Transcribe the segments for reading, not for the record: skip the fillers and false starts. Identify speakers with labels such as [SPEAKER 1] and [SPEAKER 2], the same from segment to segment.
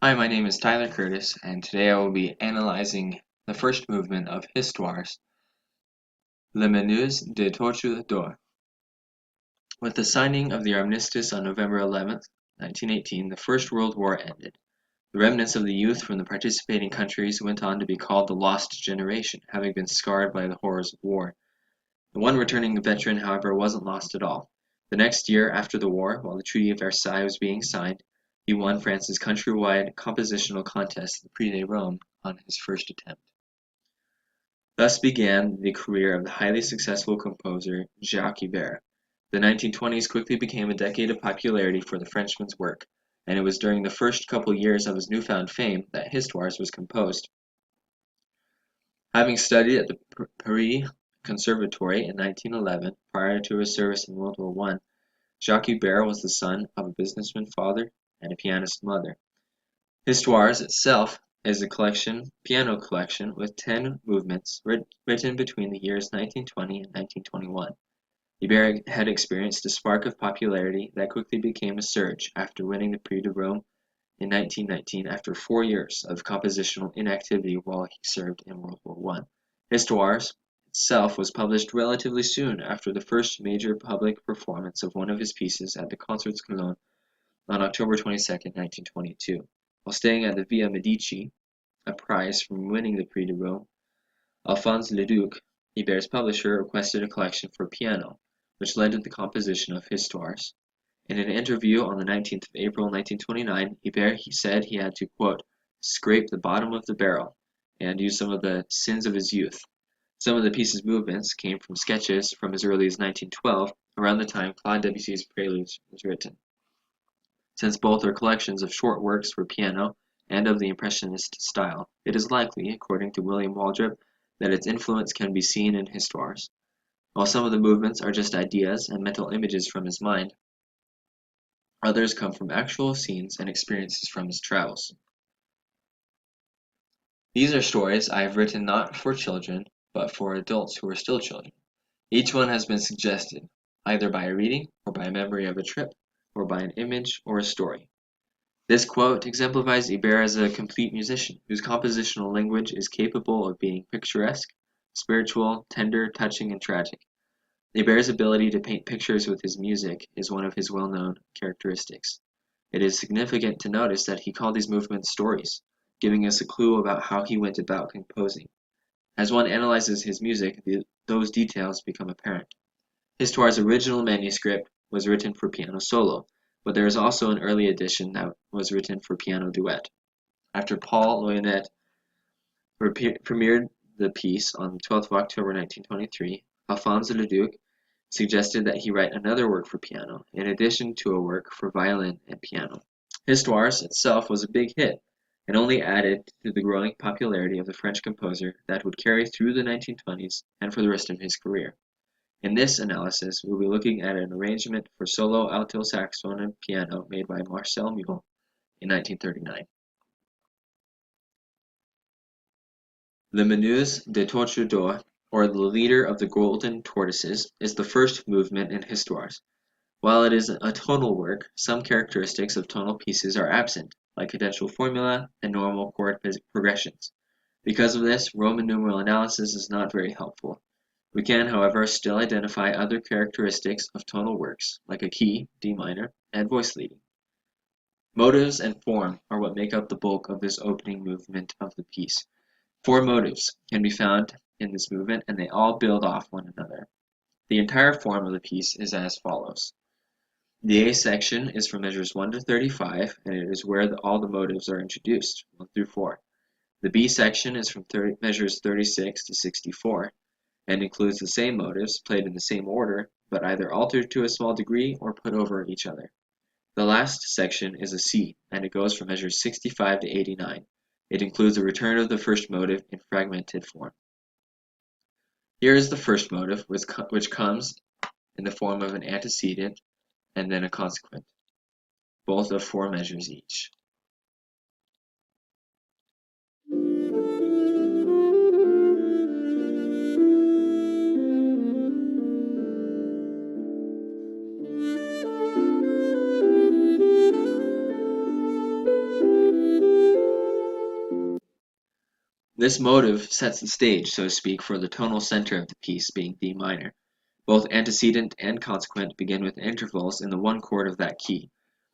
[SPEAKER 1] Hi, my name is Tyler Curtis, and today I will be analyzing the first movement of Histoires, Le meneuse de tortues d'or. With the signing of the armistice on November 11th, 1918, the First World War ended. The remnants of the youth from the participating countries went on to be called the Lost Generation, having been scarred by the horrors of war. The one returning veteran, however, wasn't lost at all. The next year after the war, while the Treaty of Versailles was being signed, he won France's countrywide compositional contest, the Prix de Rome, on his first attempt. Thus began the career of the highly successful composer Jacques Ibert. The 1920s quickly became a decade of popularity for the Frenchman's work, and it was during the first couple years of his newfound fame that Histoires was composed. Having studied at the Paris Conservatory in 1911, prior to his service in World War I, Jacques Ibert was the son of a businessman father and a pianist mother. Histoires itself is a piano collection with 10 movements written between the years 1920 and 1921. Ibert had experienced a spark of popularity that quickly became a surge after winning the Prix de Rome in 1919 after 4 years of compositional inactivity while he served in World War I. Histoires itself was published relatively soon after the first major public performance of one of his pieces at the Concerts Cologne on October 22, 1922. While staying at the Via Medici, a prize from winning the Prix de Rome, Alphonse Leduc, Ibert's publisher, requested a collection for piano, which led to the composition of Histoires. In an interview on the 19th of April 1929, Ibert said he had to, quote, scrape the bottom of the barrel and use some of the sins of his youth. Some of the piece's movements came from sketches from as early as 1912, around the time Claude Debussy's Preludes was written. Since both are collections of short works for piano and of the Impressionist style, it is likely, according to William Waldrop, that its influence can be seen in Histoires. While some of the movements are just ideas and mental images from his mind, others come from actual scenes and experiences from his travels. These are stories I have written not for children, but for adults who are still children. Each one has been suggested, either by a reading, or by a memory of a trip, or by an image or a story. This quote exemplifies Ibert as a complete musician, whose compositional language is capable of being picturesque, spiritual, tender, touching, and tragic. Ibert's ability to paint pictures with his music is one of his well-known characteristics. It is significant to notice that he called these movements stories, giving us a clue about how he went about composing. As one analyzes his music, those details become apparent. Histoires' original manuscript was written for piano solo, but there is also an early edition that was written for piano duet. After Paul Loyonnet premiered the piece on 12th of October 1923, Alphonse Leduc suggested that he write another work for piano, in addition to a work for violin and piano. Histoires itself was a big hit, and only added to the growing popularity of the French composer that would carry through the 1920s and for the rest of his career. In this analysis, we'll be looking at an arrangement for solo, alto, saxophone, and piano made by Marcel Mule in 1939. Le meneuse de tortues d'or, or the leader of the golden tortoises, is the first movement in Histoires. While it is a tonal work, some characteristics of tonal pieces are absent, like cadential formula and normal chord progressions. Because of this, Roman numeral analysis is not very helpful. We can, however, still identify other characteristics of tonal works, like a key, D minor, and voice leading. Motives and form are what make up the bulk of this opening movement of the piece. 4 motives can be found in this movement, and they all build off one another. The entire form of the piece is as follows. The A section is from measures 1 to 35, and it is where all the motives are introduced, 1 through 4. The B section is from measures 36 to 64, and includes the same motives, played in the same order, but either altered to a small degree or put over each other. The last section is a C, and it goes from measures 65 to 89. It includes the return of the first motive in fragmented form. Here is the first motive, which comes in the form of an antecedent and then a consequent, both of 4 measures each. This motive sets the stage, so to speak, for the tonal center of the piece being D minor. Both antecedent and consequent begin with intervals in the one chord of that key.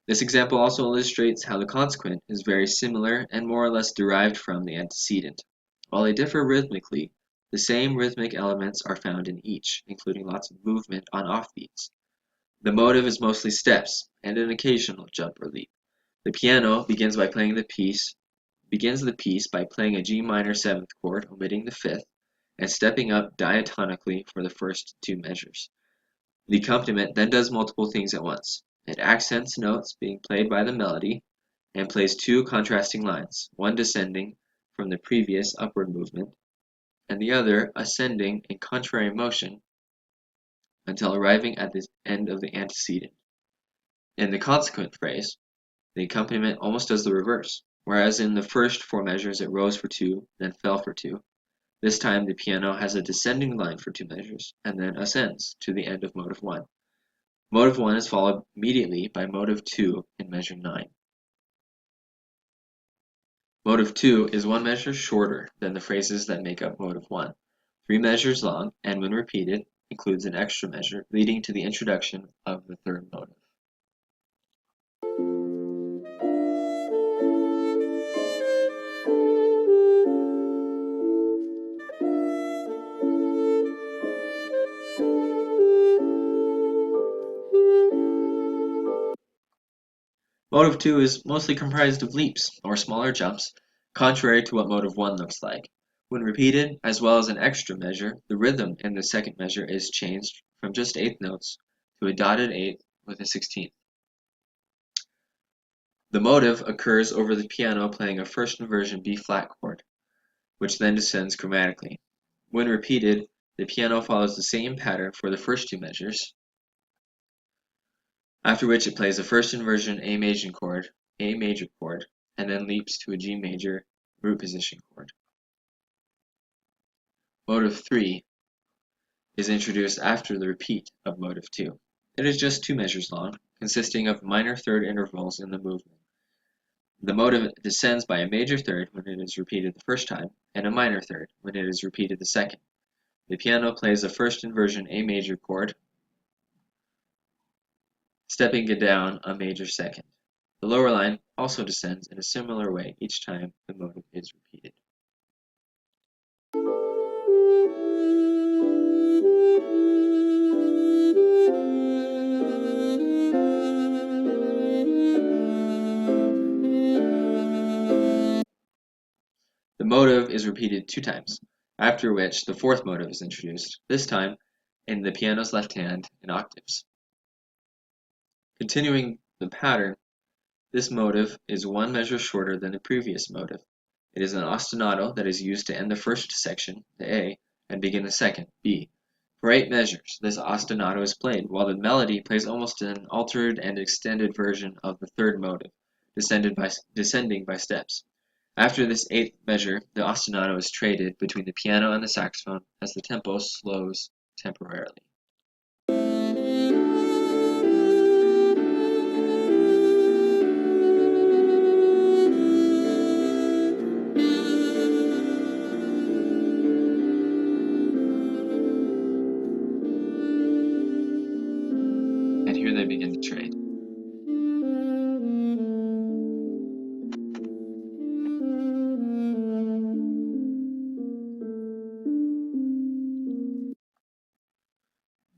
[SPEAKER 1] This example also illustrates how the consequent is very similar and more or less derived from the antecedent. While they differ rhythmically, the same rhythmic elements are found in each, including lots of movement on offbeats. The motive is mostly steps, and an occasional jump or leap. The piano begins the piece by playing a G minor seventh chord, omitting the fifth, and stepping up diatonically for the first two measures. The accompaniment then does multiple things at once. It accents notes being played by the melody, and plays two contrasting lines, one descending from the previous upward movement, and the other ascending in contrary motion until arriving at the end of the antecedent. In the consequent phrase, the accompaniment almost does the reverse. Whereas in the first four measures it rose for two, then fell for two, this time the piano has a descending line for two measures, and then ascends to the end of motive 1. Motive 1 is followed immediately by motive 2 in measure 9. Motive 2 is one measure shorter than the phrases that make up motive 1, 3 measures long, and when repeated, includes an extra measure, leading to the introduction of the third motive. Motive 2 is mostly comprised of leaps, or smaller jumps, contrary to what motive 1 looks like. When repeated, as well as an extra measure, the rhythm in the second measure is changed from just eighth notes to a dotted eighth with a 16th. The motive occurs over the piano playing a first inversion B-flat chord, which then descends chromatically. When repeated, the piano follows the same pattern for the first two measures, after which it plays a first inversion A major chord, and then leaps to a G major root position chord. Motive 3 is introduced after the repeat of motive 2. It is just 2 measures long, consisting of minor third intervals in the movement. The motive descends by a major third when it is repeated the first time, and a minor third when it is repeated the second. The piano plays a first inversion A major chord, stepping it down a major second. The lower line also descends in a similar way each time the motive is repeated. The motive is repeated 2 times, after which the fourth motive is introduced, this time in the piano's left hand in octaves. Continuing the pattern, this motive is 1 measure shorter than the previous motive. It is an ostinato that is used to end the first section, the A, and begin the second, B. For 8 measures, this ostinato is played, while the melody plays almost an altered and extended version of the third motive, descending by steps. After this 8th measure, the ostinato is traded between the piano and the saxophone as the tempo slows temporarily. And here they begin to trade.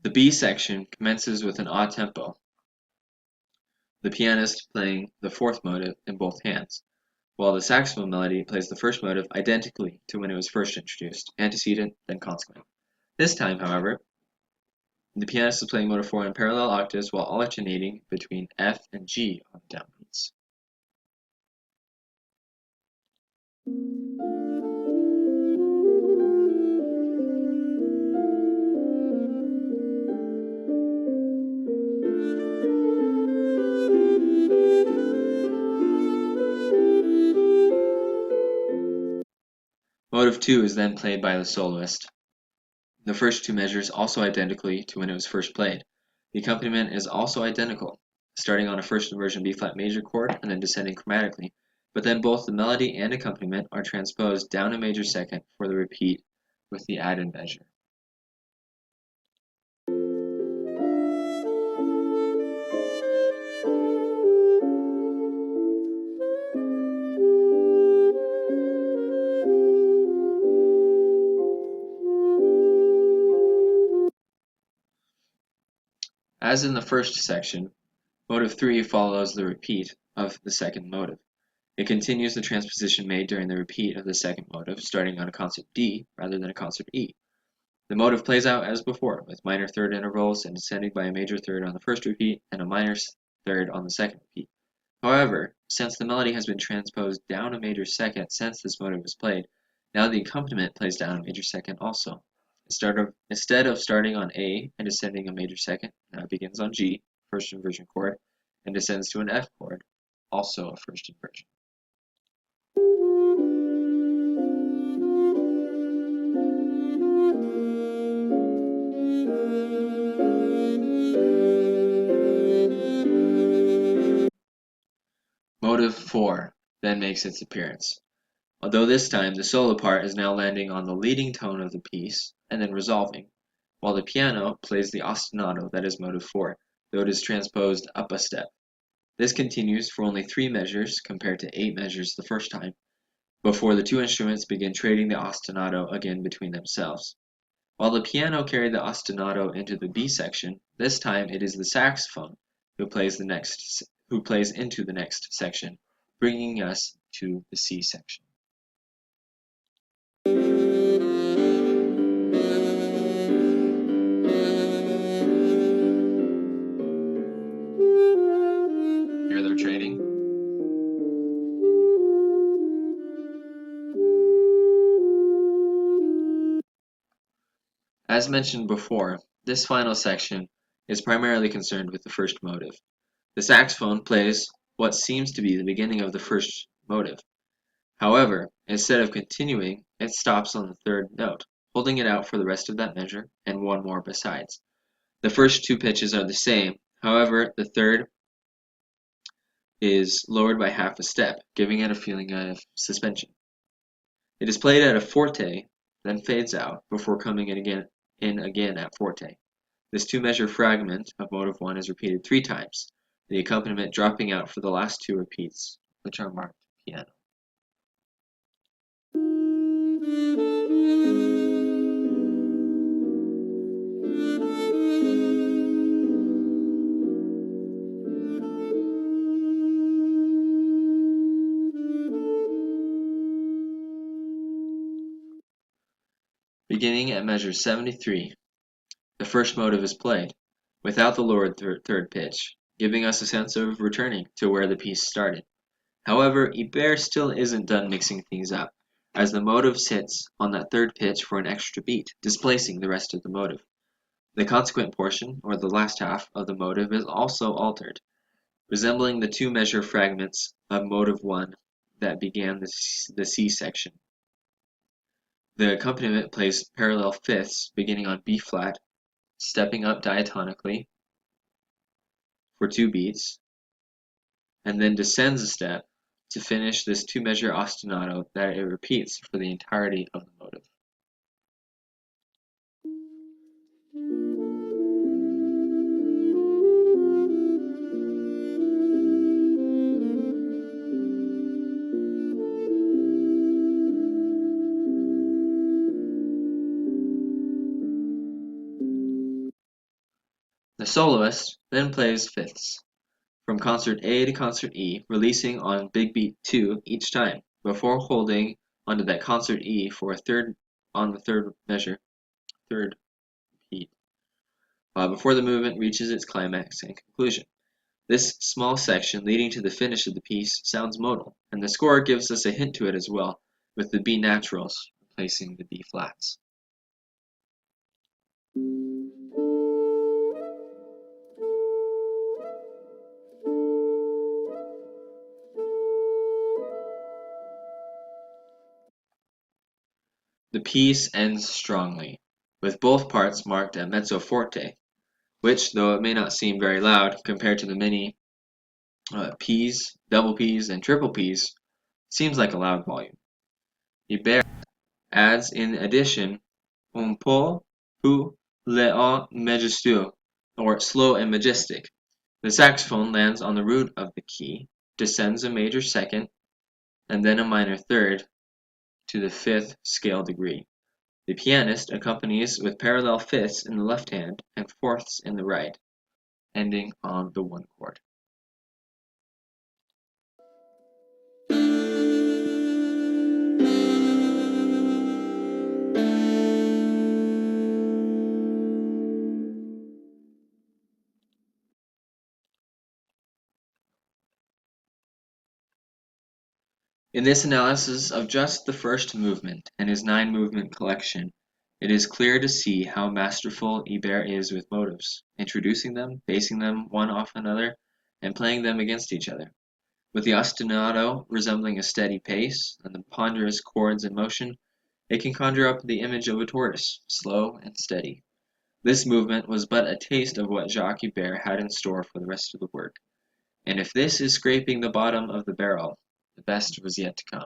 [SPEAKER 1] The B section commences with an odd tempo, the pianist playing the fourth motive in both hands, while the saxophone melody plays the first motive identically to when it was first introduced, antecedent, then consequent. This time, however, the pianist is playing motive 4 in parallel octaves while alternating between F and G on the downbeats. Motive 2 is then played by the soloist, the first 2 measures also identically to when it was first played. The accompaniment is also identical, starting on a first inversion B-flat major chord and then descending chromatically, but then both the melody and accompaniment are transposed down a major second for the repeat with the added measure. As in the first section, motive 3 follows the repeat of the second motive. It continues the transposition made during the repeat of the second motive, starting on a concert D rather than a concert E. The motive plays out as before, with minor third intervals and descending by a major third on the first repeat and a minor third on the second repeat. However, since the melody has been transposed down a major second since this motive was played, now the accompaniment plays down a major second also. Instead of starting on A and descending a major second, now it begins on G, first inversion chord, and descends to an F chord, also a first inversion. Motive 4 then makes its appearance, although this time the solo part is now landing on the leading tone of the piece and then resolving, while the piano plays the ostinato that is motive 4, though it is transposed up a step. This continues for only 3 measures compared to 8 measures the first time, before the two instruments begin trading the ostinato again between themselves. While the piano carried the ostinato into the B section, this time it is the saxophone who plays into the next section, bringing us to the C section. Here they're trading. As mentioned before, this final section is primarily concerned with the first motive. The saxophone plays what seems to be the beginning of the first motive. However, instead of continuing, it stops on the third note, holding it out for the rest of that measure and one more besides. The first two pitches are the same, however, the third is lowered by half a step, giving it a feeling of suspension. It is played at a forte, then fades out, before coming in again at forte. This two-measure fragment of motive 1 is repeated 3 times, the accompaniment dropping out for the last 2 repeats, which are marked piano. Beginning at measure 73, the first motive is played, without the lowered third pitch, giving us a sense of returning to where the piece started. However, Ibert still isn't done mixing things up, as the motive sits on that third pitch for an extra beat, displacing the rest of the motive. The consequent portion, or the last half, of the motive is also altered, resembling the two-measure fragments of motive 1 that began the C section. The accompaniment plays parallel fifths beginning on B flat, stepping up diatonically for 2 beats, and then descends a step to finish this two-measure ostinato that it repeats for the entirety of the motive. The soloist then plays fifths, from concert A to concert E, releasing on big beat 2 each time, before holding onto that concert E for a third on the third beat, before the movement reaches its climax and conclusion. This small section leading to the finish of the piece sounds modal, and the score gives us a hint to it as well, with the B naturals replacing the B flats. The piece ends strongly, with both parts marked at mezzo forte, which, though it may not seem very loud compared to the many Ps, double Ps, and triple Ps, seems like a loud volume. Ibert adds in addition un peu plus lent majestueux, or slow and majestic. The saxophone lands on the root of the key, descends a major second, and then a minor third to the fifth scale degree. The pianist accompanies with parallel fifths in the left hand and fourths in the right, ending on the one chord. In this analysis of just the first movement and his 9-movement collection, it is clear to see how masterful Ibert is with motives, introducing them, basing them one off another, and playing them against each other. With the ostinato resembling a steady pace, and the ponderous chords in motion, it can conjure up the image of a tortoise, slow and steady. This movement was but a taste of what Jacques Ibert had in store for the rest of the work, and if this is scraping the bottom of the barrel, the best was yet to come.